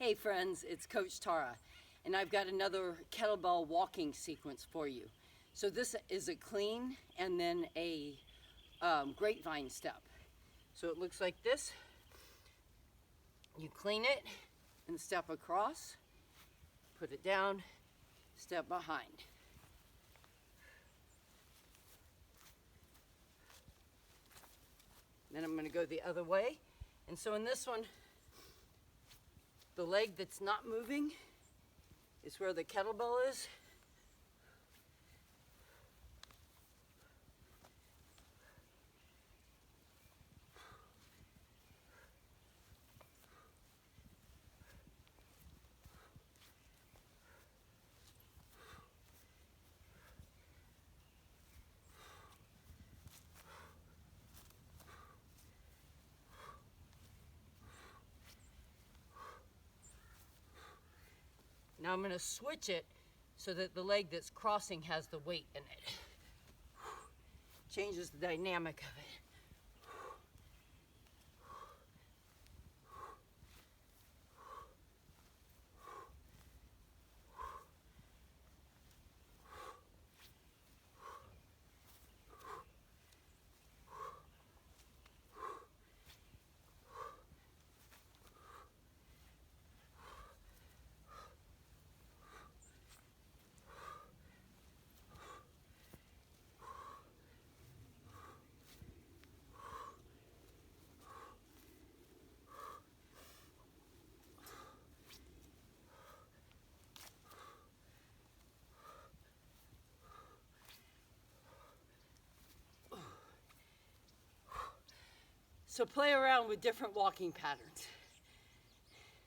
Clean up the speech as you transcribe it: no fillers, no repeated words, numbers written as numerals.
Hey friends, it's Coach Tara, and I've got another kettlebell walking sequence for you. So this is a clean and then a grapevine step. So it looks like this. You clean it and step across, put it down, step behind. Then I'm going to go the other way. And so in this one, the leg that's not moving is where the kettlebell is. Now I'm going to switch it so that the leg that's crossing has the weight in it. Changes the dynamic of it. So play around with different walking patterns.